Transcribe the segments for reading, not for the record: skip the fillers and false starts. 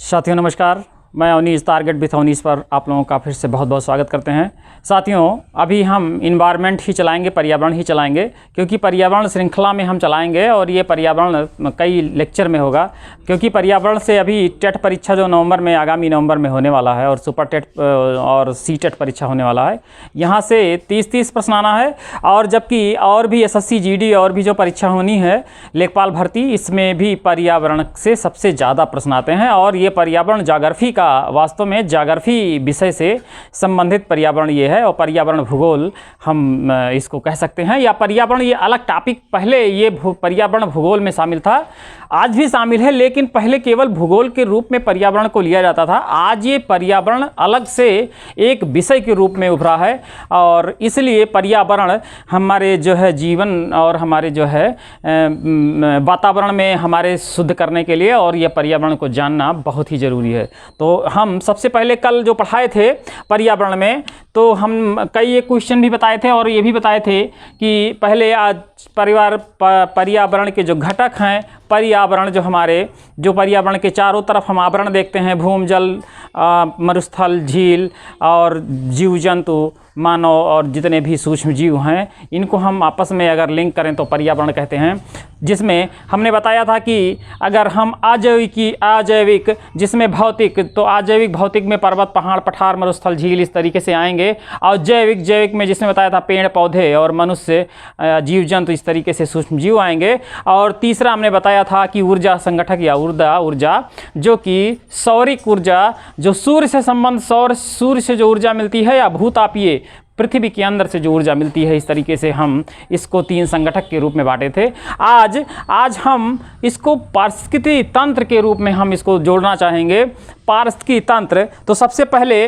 साथियों नमस्कार, मैं अवनीश टारगेट विथ अवनीश पर आप लोगों का फिर से बहुत बहुत स्वागत करते हैं। साथियों, अभी हम इन्वायरमेंट ही चलाएंगे, पर्यावरण ही चलाएंगे, क्योंकि पर्यावरण श्रृंखला में हम चलाएंगे और ये पर्यावरण कई लेक्चर में होगा, क्योंकि पर्यावरण से अभी टेट परीक्षा जो नवंबर में, आगामी नवंबर में होने वाला है, और सुपर टेट और सी टेट परीक्षा होने वाला है, यहाँ से 30 प्रश्न आना है। और जबकि और भी SSC GD और भी जो परीक्षा होनी है, लेखपाल भर्ती, इसमें भी पर्यावरण से सबसे ज़्यादा प्रश्न आते हैं। और ये पर्यावरण ज्योग्राफी का, वास्तव में ज्योग्राफी विषय से संबंधित पर्यावरण ये है, और पर्यावरण भूगोल हम इसको कह सकते हैं, या पर्यावरण ये अलग टॉपिक, पहले ये पर्यावरण भूगोल में शामिल था, आज भी शामिल है, लेकिन पहले केवल भूगोल के रूप में पर्यावरण को लिया जाता था। आज ये पर्यावरण अलग से एक विषय के रूप में उभरा है, और इसलिए पर्यावरण हमारे जो है जीवन और हमारे जो है वातावरण में हमारे शुद्ध करने के लिए, और ये पर्यावरण को जानना बहुत ही ज़रूरी है। तो हम सबसे पहले कल जो पढ़ाए थे पर्यावरण में, तो हम कई एक क्वेश्चन भी बताए थे और ये भी बताए थे कि पहले आज पर्यावरण के जो घटक हैं, पर्यावरण जो हमारे, जो पर्यावरण के चारों तरफ हम आवरण देखते हैं, भूमि, जल, मरुस्थल, झील और जीव जंतु, मानव और जितने भी सूक्ष्म जीव हैं, इनको हम आपस में अगर लिंक करें तो पर्यावरण कहते हैं। जिसमें हमने बताया था कि अगर हम अजैविक, जिसमें भौतिक, तो अजैविक भौतिक में पर्वत, पहाड़, पठार, मरुस्थल, झील इस तरीके से आएंगे, और जैविक में जिसमें बताया था पेड़ पौधे और मनुष्य, जीव जंतु, इस तरीके से सूक्ष्म जीव आएंगे। और तीसरा हमने बताया था कि ऊर्जा संगठक या ऊर्जा, जो कि सौरिक ऊर्जा, जो सूर्य से संबंध, सूर्य से जो ऊर्जा मिलती है, या भूतापीय पृथ्वी के अंदर से जो ऊर्जा मिलती है, इस तरीके से हम इसको 3 संगठक के रूप में बांटे थे। आज हम इसको पारिस्थितिकी तंत्र के रूप में हम इसको जोड़ना चाहेंगे। पारिस्थितिकी तंत्र, तो सबसे पहले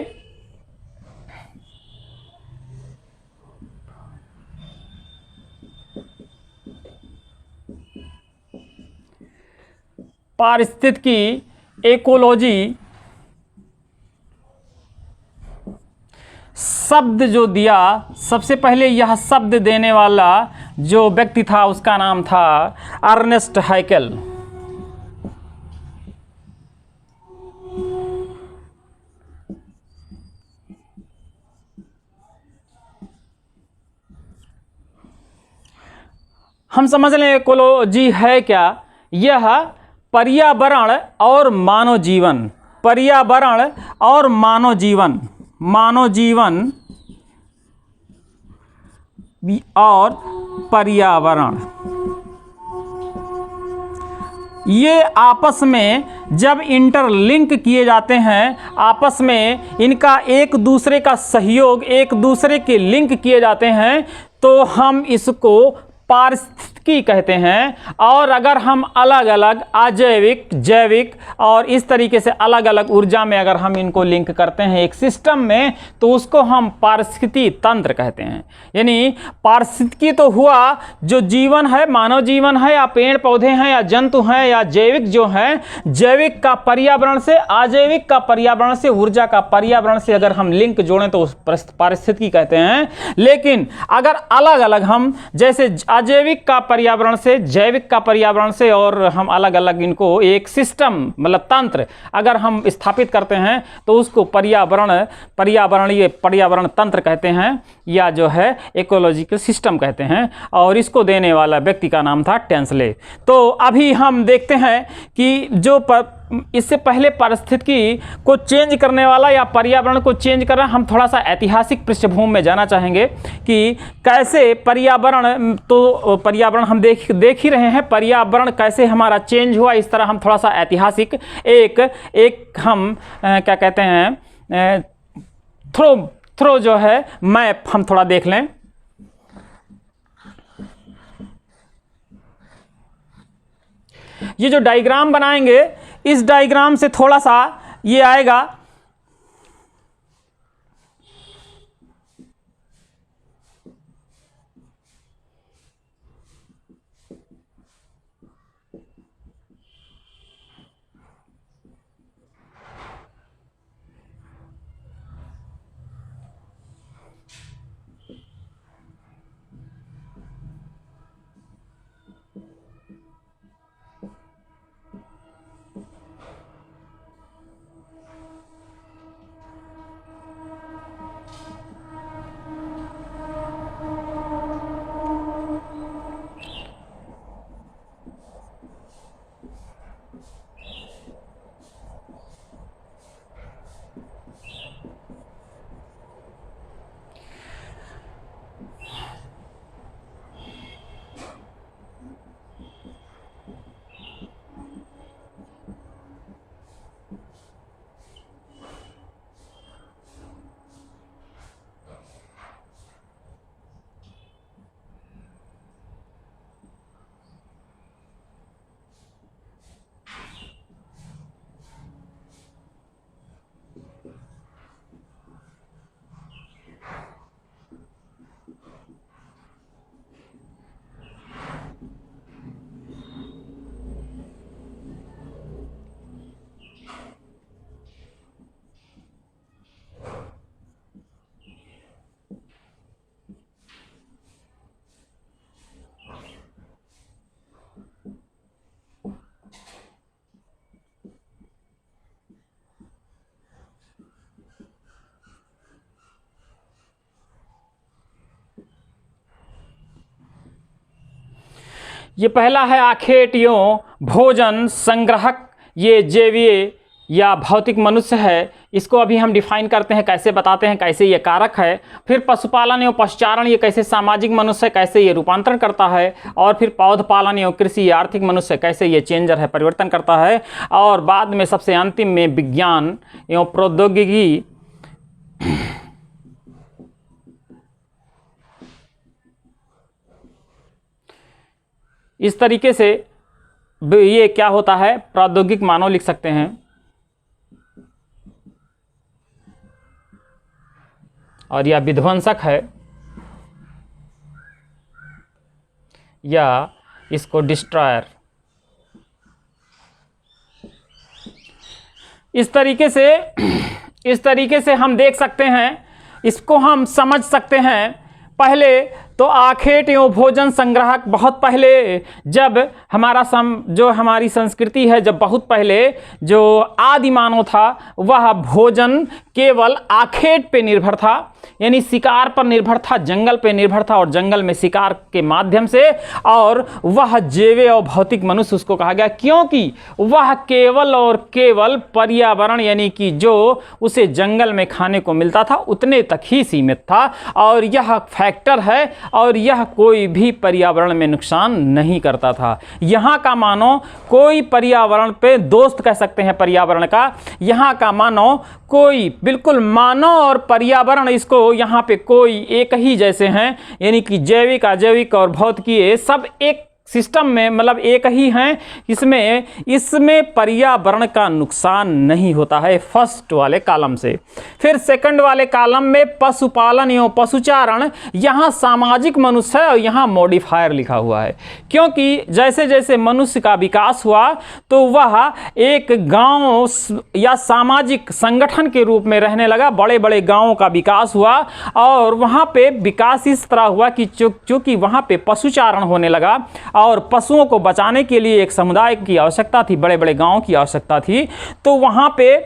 पारिस्थितिकी, इकोलॉजी शब्द जो दिया, सबसे पहले यह शब्द देने वाला जो व्यक्ति था उसका नाम था अर्नेस्ट हैकेल। हम समझ लें इकोलॉजी है क्या। यह पर्यावरण और मानव जीवन, पर्यावरण और मानव जीवन और पर्यावरण, ये आपस में जब इंटरलिंक किए जाते हैं, आपस में इनका एक दूसरे का सहयोग, एक दूसरे के लिंक किए जाते हैं, तो हम इसको पारिस्थितिकी कहते हैं। और अगर हम अलग अलग अजैविक, जैविक और इस तरीके से अलग अलग ऊर्जा में अगर हम इनको लिंक करते हैं एक सिस्टम में, तो उसको हम पारिस्थितिकी तंत्र कहते हैं। यानी पारिस्थितिकी तो हुआ जो जीवन है, मानव जीवन है, या पेड़ पौधे हैं, या जंतु हैं, या जैविक जो है, जैविक का पर्यावरण से, अजैविक का पर्यावरण से, ऊर्जा का पर्यावरण से अगर हम लिंक जोड़ें तो पारिस्थितिकी कहते हैं। लेकिन अगर अलग अलग हम, जैसे अजैविक का पर्यावरण से, जैविक का पर्यावरण से, और हम अलग अलग इनको एक सिस्टम, मतलब तंत्र अगर हम स्थापित करते हैं, तो उसको पर्यावरण तंत्र कहते हैं, या जो है इकोलॉजिकल सिस्टम कहते हैं। और इसको देने वाला व्यक्ति का नाम था टेंसले। तो अभी हम देखते हैं कि जो इससे पहले पारिस्थितिकी को चेंज करने वाला या पर्यावरण को चेंज कर रहा, हम थोड़ा सा ऐतिहासिक पृष्ठभूमि में जाना चाहेंगे कि कैसे पर्यावरण, तो पर्यावरण हम देख ही रहे हैं, पर्यावरण कैसे हमारा चेंज हुआ। इस तरह हम थोड़ा सा ऐतिहासिक एक हम क्या कहते हैं, थ्रो जो है मैप हम थोड़ा देख लें। ये जो डायग्राम बनाएंगे, इस डायग्राम से थोड़ा सा ये आएगा, ये पहला है आखेट एवं भोजन संग्राहक, ये जैवीय या भौतिक मनुष्य है। इसको अभी हम डिफाइन करते हैं, कैसे बताते हैं, कैसे ये कारक है। फिर पशुपालन एवं पशुचारण, ये कैसे सामाजिक मनुष्य है, कैसे ये रूपांतरण करता है। और फिर पौधपालन एवं कृषि या आर्थिक मनुष्य, कैसे ये चेंजर है, परिवर्तन करता है। और बाद में सबसे अंतिम में विज्ञान एवं प्रौद्योगिकी, इस तरीके से ये क्या होता है, प्रौद्योगिक मानव लिख सकते हैं। और यह विध्वंसक है, या इसको डिस्ट्रॉयर। इस तरीके से हम देख सकते हैं, इसको हम समझ सकते हैं। पहले तो आखेट एवं भोजन संग्राहक, बहुत पहले जब जो हमारी संस्कृति है, जब बहुत पहले जो आदि मानव था वह भोजन केवल आखेट पे निर्भर था, यानी शिकार पर निर्भर था, जंगल पे निर्भर था और जंगल में शिकार के माध्यम से। और वह जैव और भौतिक मनुष्य उसको कहा गया, क्योंकि वह केवल और केवल पर्यावरण यानी कि जो उसे जंगल में खाने को मिलता था उतने तक ही सीमित था। और यह फैक्टर है, और यह कोई भी पर्यावरण में नुकसान नहीं करता था। यहाँ का मानव कोई पर्यावरण पे दोस्त कह सकते हैं पर्यावरण का, यहाँ का मानव कोई बिल्कुल मानव और पर्यावरण, इसको यहाँ पे कोई एक ही जैसे हैं, यानी कि जैविक अजैविक और भौतिकीय सब एक सिस्टम में, मतलब एक ही हैं। इसमें पर्यावरण का नुकसान नहीं होता है, फर्स्ट वाले कॉलम से। फिर सेकंड वाले कॉलम में पशुपालन एवं पशुचारण, यहाँ सामाजिक मनुष्य है और यहाँ मॉडिफायर लिखा हुआ है, क्योंकि जैसे जैसे मनुष्य का विकास हुआ तो वह एक गांव या सामाजिक संगठन के रूप में रहने लगा। बड़े बड़े गांवों का विकास हुआ और वहाँ पे विकास इस तरह हुआ कि चूंकि वहाँ पे पशुचारण होने लगा और पशुओं को बचाने के लिए एक समुदाय की आवश्यकता थी, बड़े बड़े गांवों की आवश्यकता थी। तो वहाँ पे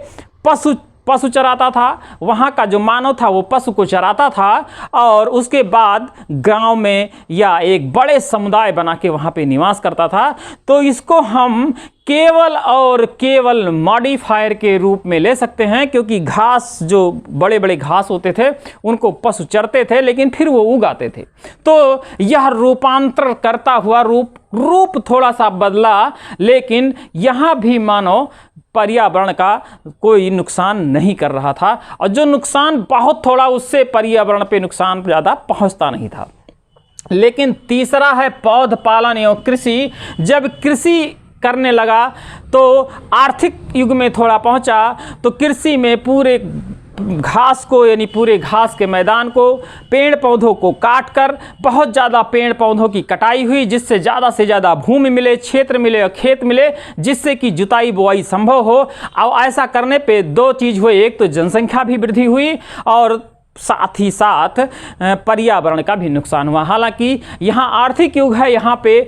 पशु चराता था, वहाँ का जो मानव था वो पशु को चराता था और उसके बाद गांव में या एक बड़े समुदाय बना के वहाँ पे निवास करता था। तो इसको हम केवल और केवल मॉडिफायर के रूप में ले सकते हैं, क्योंकि घास, जो बड़े बड़े घास होते थे उनको पशु चरते थे लेकिन फिर वो उगाते थे। तो यह रूपांतर करता हुआ रूप थोड़ा सा बदला, लेकिन यहाँ भी मानो पर्यावरण का कोई नुकसान नहीं कर रहा था, और जो नुकसान बहुत थोड़ा, उससे पर्यावरण पे नुकसान ज़्यादा पहुंचता नहीं था। लेकिन तीसरा है पौध पालन एवं कृषि। जब कृषि करने लगा तो आर्थिक युग में थोड़ा पहुंचा, तो कृषि में पूरे घास को, यानी पूरे घास के मैदान को, पेड़ पौधों को काटकर बहुत ज़्यादा पेड़ पौधों की कटाई हुई, जिससे ज़्यादा से ज़्यादा भूमि मिले, क्षेत्र मिले और खेत मिले, जिससे कि जुताई बुआई संभव हो। और ऐसा करने पे दो चीज़ हुई, एक तो जनसंख्या भी वृद्धि हुई और साथ ही साथ पर्यावरण का भी नुकसान हुआ। हालांकि यहाँ आर्थिक युग है, यहाँ पे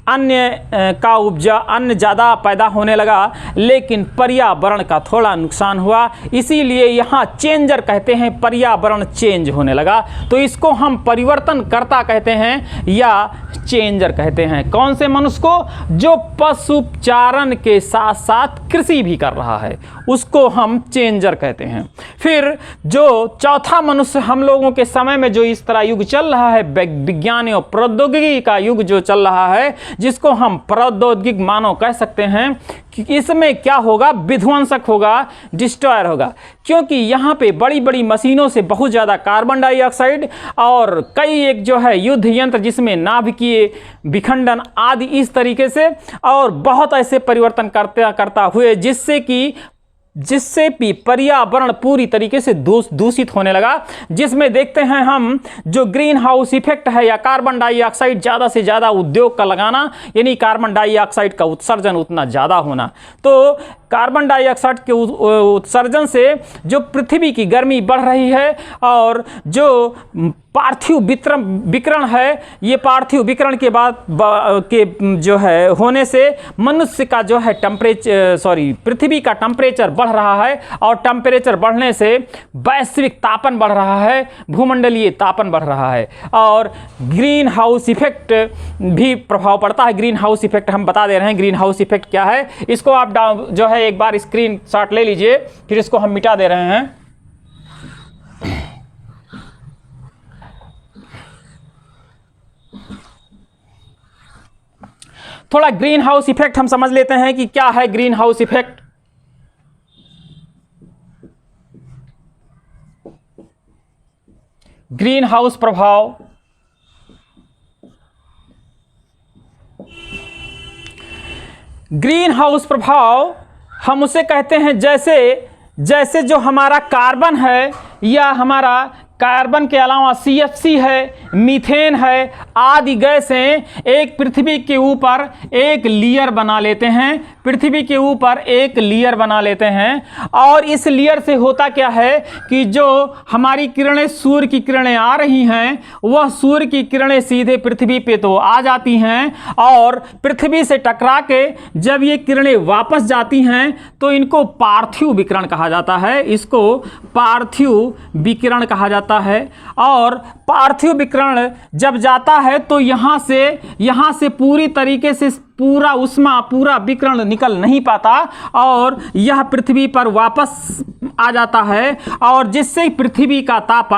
अन्न ज़्यादा पैदा होने लगा, लेकिन पर्यावरण का थोड़ा नुकसान हुआ। इसीलिए यहाँ चेंजर कहते हैं, पर्यावरण चेंज होने लगा। तो इसको हम परिवर्तन करता कहते हैं या चेंजर कहते हैं। कौन से मनुष्य को? जो पशुचारण के साथ साथ कृषि भी कर रहा है, उसको हम चेंजर कहते हैं। फिर जो चौथा मनुष्य हम लोगों के समय में जो इस तरह युग चल रहा है, विज्ञान और प्रौद्योगिकी का युग जो चल रहा है, जिसको हम प्रौद्योगिक मानव कह सकते हैं, कि इसमें क्या होगा? विध्वंसक होगा, डिस्ट्रॉयर होगा। क्योंकि यहाँ पे बड़ी बड़ी मशीनों से बहुत ज़्यादा कार्बन डाइऑक्साइड और कई एक जो है युद्ध यंत्र जिसमें नाभिकीय विखंडन आदि इस तरीके से, और बहुत ऐसे परिवर्तन करता हुए जिससे भी पर्यावरण पूरी तरीके से दूषित होने लगा। जिसमें देखते हैं हम जो ग्रीन हाउस इफेक्ट है या कार्बन डाइऑक्साइड ज़्यादा से ज़्यादा उद्योग का लगाना, यानी कार्बन डाइऑक्साइड का उत्सर्जन उतना ज़्यादा होना। तो कार्बन डाइऑक्साइड के उत्सर्जन से जो पृथ्वी की गर्मी बढ़ रही है और जो पार्थिव विकिरण है, ये पार्थिव विकिरण के बाद के जो है होने से मनुष्य का जो है पृथ्वी का टेम्परेचर बढ़ रहा है और टेम्परेचर बढ़ने से वैश्विक तापन बढ़ रहा है, भूमंडलीय तापन बढ़ रहा है और ग्रीन हाउस इफेक्ट भी प्रभाव पड़ता है। ग्रीन हाउस इफेक्ट हम बता दे रहे हैं, ग्रीन हाउस इफेक्ट क्या है इसको आप जो है एक बार स्क्रीन शॉट ले लीजिए, फिर इसको हम मिटा दे रहे हैं। थोड़ा ग्रीन हाउस इफेक्ट हम समझ लेते हैं कि क्या है green house effect. Green house प्रभाव ग्रीन हाउस प्रभाव हम उसे कहते हैं जैसे जो हमारा कार्बन है या हमारा कार्बन के अलावा CFC है, मीथेन है आदि गैसें एक पृथ्वी के ऊपर एक लेयर बना लेते हैं, पृथ्वी के ऊपर एक लेयर बना लेते हैं और इस लेयर से होता क्या है कि जो हमारी किरणें सूर्य की किरणें आ रही हैं वह सूर्य की किरणें सीधे पृथ्वी पे तो आ जाती हैं और पृथ्वी से टकरा के जब ये किरणें वापस जाती हैं तो इनको पार्थिव विकिरण कहा जाता है, इसको पार्थिव विकिरण कहा जाता है। और पार्थिव विकिरण जब जाता है तो यहां से पूरी तरीके से पूरा उष्मा पूरा विकिरण निकल नहीं पाता और यह पृथ्वी पर वापस आ जाता है और जिससे पृथ्वी का ताप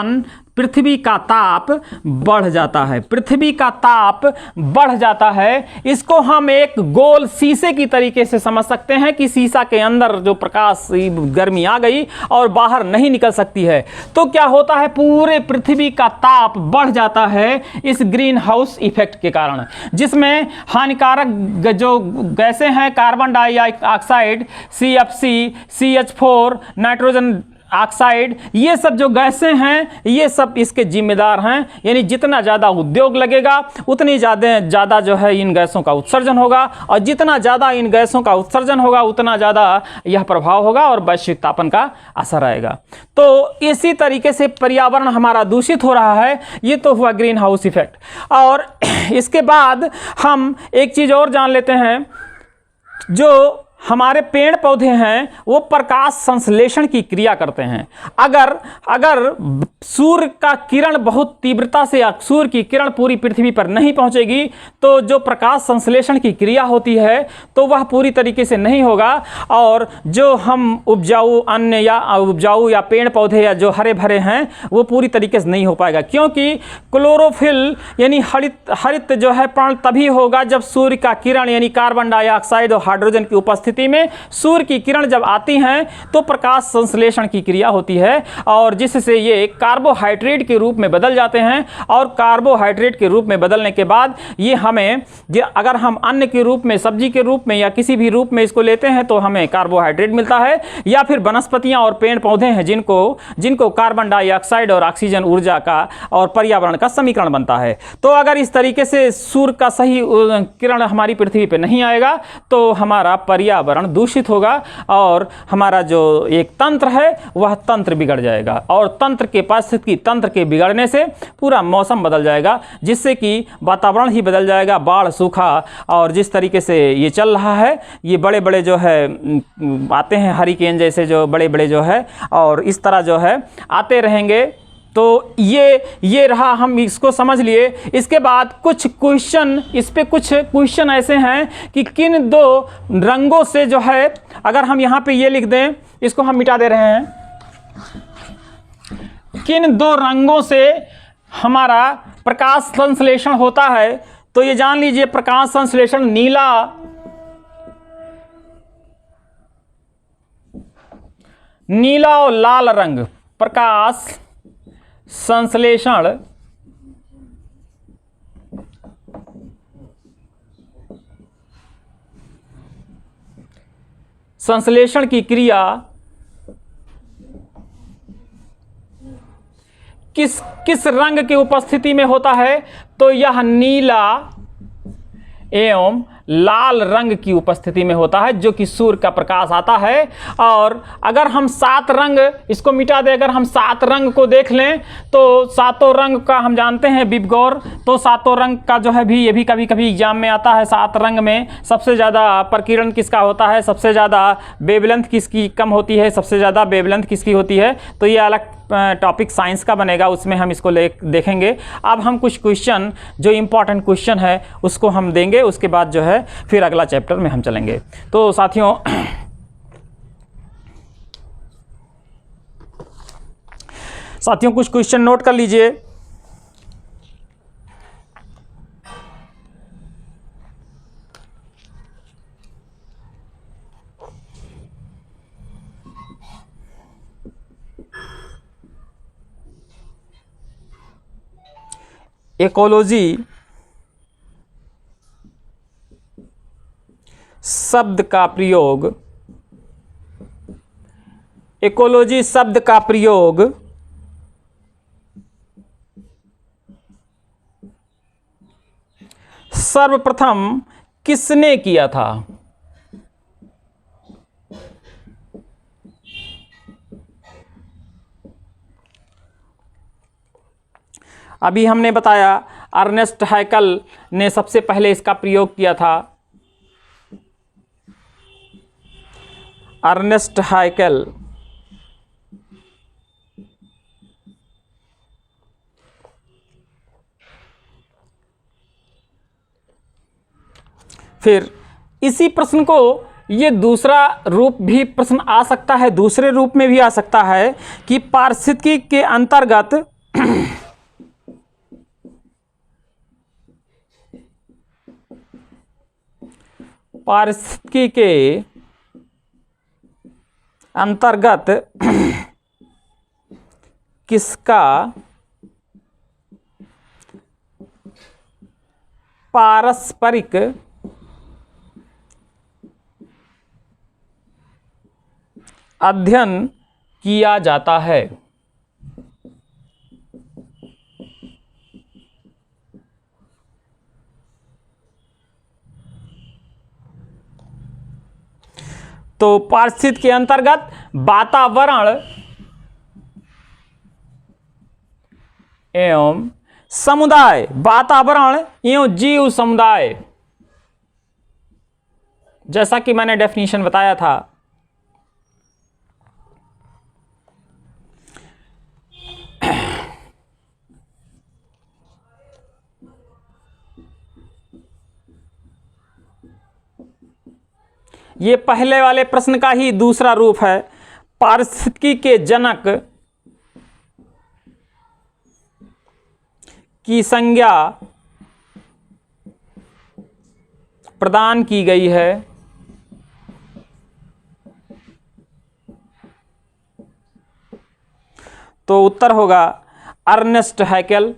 बढ़ जाता है, पृथ्वी का ताप बढ़ जाता है। इसको हम एक गोल शीशे की तरीके से समझ सकते हैं कि शीशा के अंदर जो प्रकाश गर्मी आ गई और बाहर नहीं निकल सकती है तो क्या होता है पूरे पृथ्वी का ताप बढ़ जाता है इस ग्रीन हाउस इफेक्ट के कारण, जिसमें हानिकारक जो गैसें हैं carbon dioxide, CFC, CH4, nitrogen oxide, ये सब जो गैसें हैं ये सब इसके जिम्मेदार हैं। यानी जितना ज़्यादा उद्योग लगेगा उतनी ज़्यादा जो है इन गैसों का उत्सर्जन होगा और जितना ज़्यादा इन गैसों का उत्सर्जन होगा उतना ज़्यादा यह प्रभाव होगा और वैश्विक तापन का असर आएगा। तो इसी तरीके से पर्यावरण हमारा दूषित हो रहा है। ये तो हुआ ग्रीन हाउस इफेक्ट। और इसके बाद हम एक चीज़ और जान लेते हैं, जो हमारे पेड़ पौधे हैं वो प्रकाश संश्लेषण की क्रिया करते हैं। अगर सूर्य का किरण बहुत तीव्रता से सूर्य की किरण पूरी पृथ्वी पर नहीं पहुंचेगी तो जो प्रकाश संश्लेषण की क्रिया होती है तो वह पूरी तरीके से नहीं होगा और जो हम उपजाऊ अन्न या पेड़ पौधे या जो हरे भरे हैं वो पूरी तरीके से नहीं हो पाएगा, क्योंकि क्लोरोफिल यानी हरित जो है प्राण तभी होगा जब सूर्य का किरण यानी कार्बन डाइऑक्साइड और हाइड्रोजन की उपस्थिति में सूर्य की किरण जब आती हैं तो प्रकाश संश्लेषण की क्रिया होती है और जिससे ये कार्बोहाइड्रेट के रूप में बदल जाते हैं और कार्बोहाइड्रेट के रूप में बदलने के बाद ये हमें अगर हम अन्न के रूप में, सब्जी के रूप में या किसी भी रूप में इसको लेते हैं तो हमें कार्बोहाइड्रेट मिलता है, या फिर वनस्पतियां और पेड़ पौधे हैं जिनको कार्बन डाइऑक्साइड और ऑक्सीजन ऊर्जा का और पर्यावरण का समीकरण बनता है। तो अगर इस तरीके से सूर्य का सही किरण हमारी पृथ्वी पर नहीं आएगा तो हमारा पर्यावरण दूषित होगा और हमारा जो एक तंत्र है वह तंत्र बिगड़ जाएगा और तंत्र के पारिस्थितिकी तंत्र के बिगड़ने से पूरा मौसम बदल जाएगा, जिससे कि वातावरण ही बदल जाएगा। बाढ़, सूखा और जिस तरीके से ये चल रहा है, ये बड़े बड़े जो है आते हैं हरिकेन जैसे जो बड़े बड़े जो है और इस तरह जो है आते रहेंगे। तो ये रहा, हम इसको समझ लिए। इसके बाद कुछ क्वेश्चन ऐसे हैं कि किन दो रंगों से जो है, अगर हम यहाँ पे ये लिख दें, इसको हम मिटा दे रहे हैं, किन दो रंगों से हमारा प्रकाश संश्लेषण होता है, तो ये जान लीजिए प्रकाश संश्लेषण नीला और लाल रंग, प्रकाश संश्लेषण की क्रिया किस रंग की उपस्थिति में होता है, तो यह नीला एवं लाल रंग की उपस्थिति में होता है, जो कि सूर्य का प्रकाश आता है। और अगर हम 7 रंग इसको मिटा दें, अगर हम 7 रंग को देख लें तो सातों रंग का हम जानते हैं विबगौर, तो सातों रंग का जो है भी ये भी कभी कभी एग्जाम में आता है। 7 रंग में सबसे ज़्यादा प्रकीर्णन किसका होता है, सबसे ज़्यादा वेवलेंथ किसकी कम होती है, सबसे ज़्यादा वेवलेंथ किसकी होती है। तो ये अलग टॉपिक साइंस का बनेगा, उसमें हम इसको देखेंगे। अब हम कुछ क्वेश्चन जो इम्पोर्टेंट क्वेश्चन है उसको हम देंगे, उसके बाद जो है फिर अगला चैप्टर में हम चलेंगे। तो साथियों कुछ क्वेश्चन नोट कर लीजिए। इकोलॉजी शब्द का प्रयोग, इकोलॉजी शब्द का प्रयोग सर्वप्रथम किसने किया था? अभी हमने बताया अर्नेस्ट हैकल ने सबसे पहले इसका प्रयोग किया था। अर्नेस्ट हैकल फिर इसी प्रश्न को ये दूसरा रूप भी प्रश्न आ सकता है, दूसरे रूप में भी आ सकता है कि पारिस्थितिकी के अंतर्गत पारिस्थितिकी के अंतर्गत किसका पारस्परिक अध्ययन किया जाता है? तो पारिस्थितिकी के अंतर्गत वातावरण एवं समुदाय, वातावरण एवं जीव समुदाय, जैसा कि मैंने डेफिनेशन बताया था। ये पहले वाले प्रश्न का ही दूसरा रूप है। पारिस्थितिकी के जनक की संज्ञा प्रदान की गई है। तो उत्तर होगा अर्नेस्ट हैकल।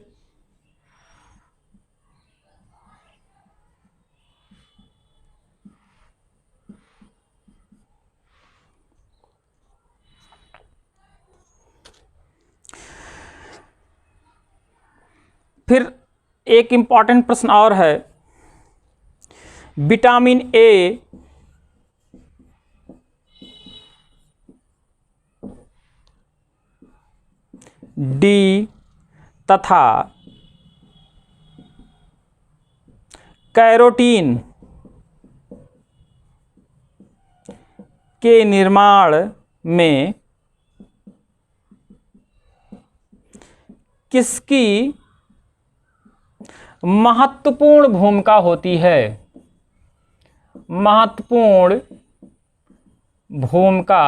फिर एक इंपॉर्टेंट प्रश्न और है, विटामिन ए डी तथा कैरोटीन के निर्माण में किसकी महत्वपूर्ण भूमिका होती है? महत्वपूर्ण भूमिका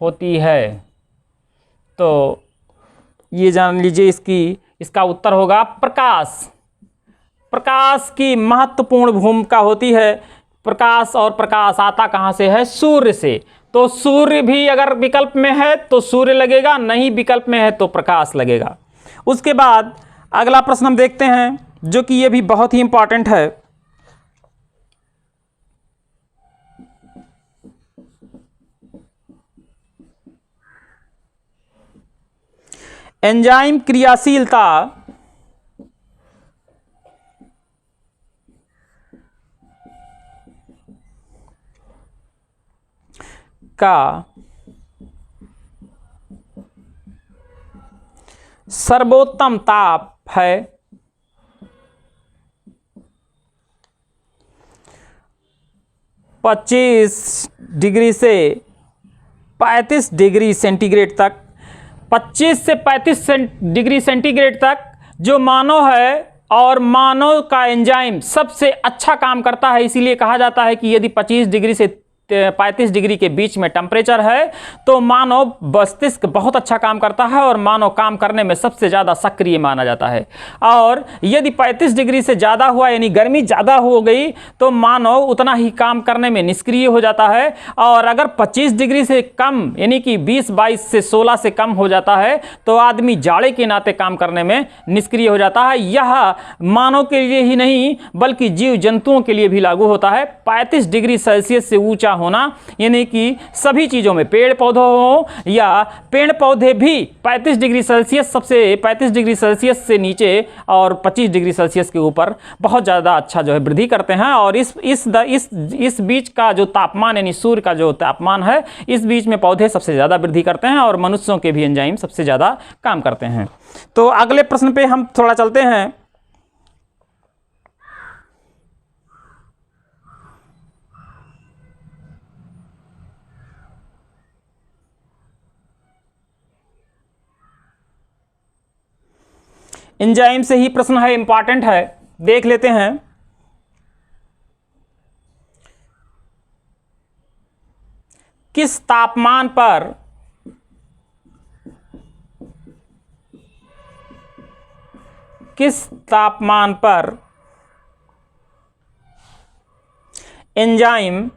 होती है। तो ये जान लीजिए, इसका उत्तर होगा प्रकाश। प्रकाश की महत्वपूर्ण भूमिका होती है। प्रकाश, और प्रकाश आता कहाँ से है? सूर्य से। तो सूर्य भी अगर विकल्प में है तो सूर्य लगेगा, नहीं विकल्प में है तो प्रकाश लगेगा। उसके बाद अगला प्रश्न हम देखते हैं, जो कि ये भी बहुत ही इंपॉर्टेंट है। एंजाइम क्रियाशीलता इसका सर्वोत्तम ताप है 25 डिग्री से 35 डिग्री सेंटीग्रेड तक। 25 से 35 डिग्री सेंटीग्रेड तक जो मानव है और मानव का एंजाइम सबसे अच्छा काम करता है। इसीलिए कहा जाता है कि यदि 25 डिग्री से 35 डिग्री के बीच में टेम्परेचर है तो मानव मस्तिष्क बहुत अच्छा काम करता है और मानव काम करने में सबसे ज़्यादा सक्रिय माना जाता है। और यदि 35 डिग्री से ज़्यादा हुआ यानी गर्मी ज़्यादा हो गई तो मानव उतना ही काम करने में निष्क्रिय हो जाता है। और अगर 25 डिग्री से कम यानी कि 20, 22 से 16 से कम हो जाता है तो आदमी जाड़े के नाते काम करने में निष्क्रिय हो जाता है। यह मानव के लिए ही नहीं बल्कि जीव जंतुओं के लिए भी लागू होता है। 35 डिग्री सेल्सियस से ऊंचा होना यानी कि सभी चीजों में पेड़ पौधों हो या पेड़ पौधे भी 35 डिग्री सेल्सियस सबसे 35 डिग्री सेल्सियस से नीचे और 25 डिग्री सेल्सियस के ऊपर बहुत ज़्यादा अच्छा जो है वृद्धि करते हैं। और इस बीच का जो तापमान यानी सूर्य का जो तापमान है इस बीच में पौधे सबसे ज़्यादा वृद्धि करते हैं और मनुष्यों के भी एंजाइम सबसे ज़्यादा काम करते हैं। तो अगले प्रश्न पे हम थोड़ा चलते हैं। एंजाइम से ही प्रश्न है, इंपॉर्टेंट है, देख लेते हैं। किस तापमान पर एंजाइम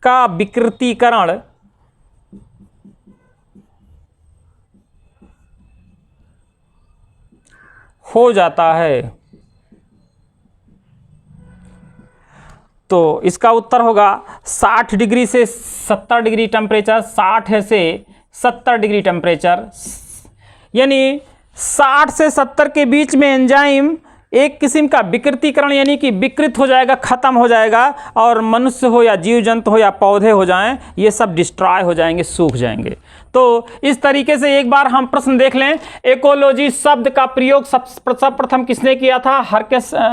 का विकृतीकरण हो जाता है? तो इसका उत्तर होगा 60 डिग्री से 70 डिग्री टेम्परेचर। 60 से 70 डिग्री टेम्परेचर यानी 60 से 70 के बीच में एंजाइम एक किस्म का विकृतीकरण यानी कि विकृत हो जाएगा, खत्म हो जाएगा और मनुष्य हो या जीव जंतु हो या पौधे हो जाएं ये सब डिस्ट्रॉय हो जाएंगे, सूख जाएंगे। तो इस तरीके से एक बार हम प्रश्न देख लें। इकोलॉजी शब्द का प्रयोग सर्वप्रथम किसने किया था?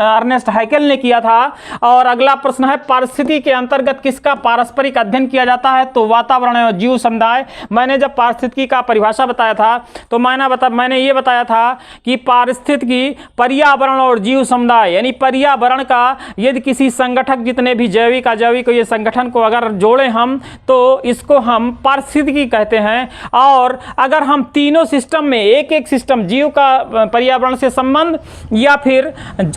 अर्नेस्ट हैकेल ने किया था। और अगला प्रश्न है पारिस्थितिकी के अंतर्गत किसका पारस्परिक अध्ययन किया जाता है? तो वातावरण और जीव समुदाय। मैंने जब पारिस्थितिकी का परिभाषा बताया था तो मैंने ये बताया था कि पारिस्थितिकी पर्यावरण और जीव समुदाय यानी पर्यावरण का यदि किसी संगठक जितने भी जैविक अजैविक ये संगठन को अगर जोड़े हम तो इसको हम पारिस्थितिकी कहते हैं। और अगर हम तीनों सिस्टम में एक एक सिस्टम जीव का पर्यावरण से संबंध या फिर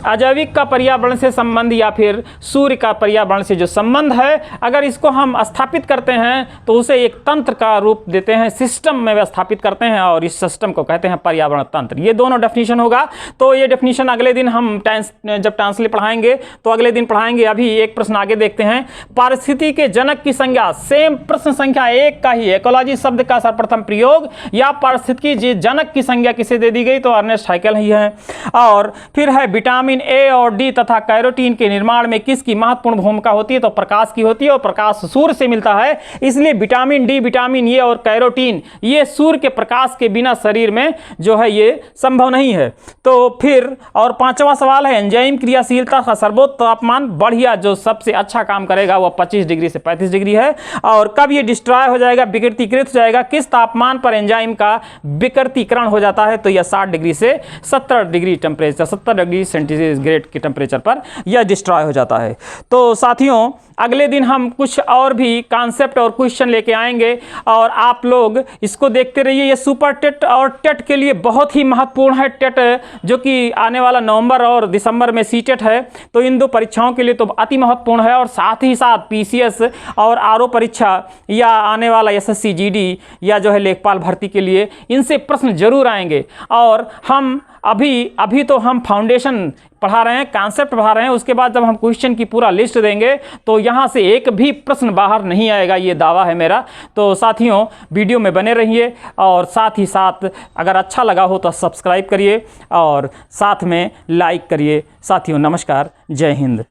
अजैविक का पर्यावरण से संबंध या फिर सूर्य का पर्यावरण से जो संबंध है अगर इसको हम स्थापित करते हैं तो उसे एक तंत्र का रूप देते हैं, सिस्टम में स्थापित करते हैं और इस सिस्टम को कहते हैं पर्यावरण तंत्र। ये दोनों डेफिनेशन होगा। तो ये डेफिनेशन अगले दिन हम जब ट्रांसलेट पढ़ाएंगे तो अगले दिन पढ़ाएंगे। अभी एक प्रश्न आगे देखते हैं। पारिस्थितिकी के जनक की संज्ञा, सेम प्रश्न संख्या 1 का ही इकोलॉजी शब्द का सर्वप्रथम प्रयोग या पारिस्थितिकी जनक की संज्ञा किसे दे दी गई? तो अर्नेस्ट हैकेल ही है। और फिर है विटामिन ए और डी तथा कैरोटीन के निर्माण में किसकी महत्वपूर्ण भूमिका होती है? तो प्रकाश की होती है और प्रकाश सूर्य से मिलता है, इसलिए विटामिन डी, विटामिन ए और कैरोटीन ये सूर्य के प्रकाश के बिना शरीर में जो है ये संभव नहीं है। तो फिर और 5वां सवाल है एंजाइम क्रियाशीलता का सर्वोत्तम तापमान बढ़िया जो सबसे अच्छा काम करेगा वह 25 डिग्री से 35 डिग्री है। और कब ये डिस्ट्रॉय हो जाएगा, विकृतीकृत हो जाएगा, किस तापमान पर एंजाइम का विकृतीकरण हो जाता है? तो यह 60 डिग्री से 70 डिग्री टेम्परेचर 70 डिग्री सेंटीग्रेड के टेम्परेचर पर यह डिस्ट्रॉय हो जाता है। तो साथियों अगले दिन हम कुछ और भी कॉन्सेप्ट और क्वेश्चन लेके आएंगे और आप लोग इसको देखते रहिए। ये सुपर टेट और टेट के लिए बहुत ही महत्वपूर्ण है। टेट जो कि आने वाला नवंबर और दिसंबर में सी टेट है, तो इन दो परीक्षाओं के लिए तो अति महत्वपूर्ण है। और साथ ही साथ पीसीएस और आरओ परीक्षा या आने वाला एसएससी जीडी या जो है लेखपाल भर्ती के लिए इनसे प्रश्न जरूर आएंगे। और हम अभी तो हम फाउंडेशन पढ़ा रहे हैं, कॉन्सेप्ट पढ़ा रहे हैं। उसके बाद जब हम क्वेश्चन की पूरा लिस्ट देंगे तो यहाँ से एक भी प्रश्न बाहर नहीं आएगा, ये दावा है मेरा। तो साथियों, वीडियो में बने रहिए और साथ ही साथ अगर अच्छा लगा हो तो सब्सक्राइब करिए और साथ में लाइक करिए। साथियों नमस्कार, जय हिंद।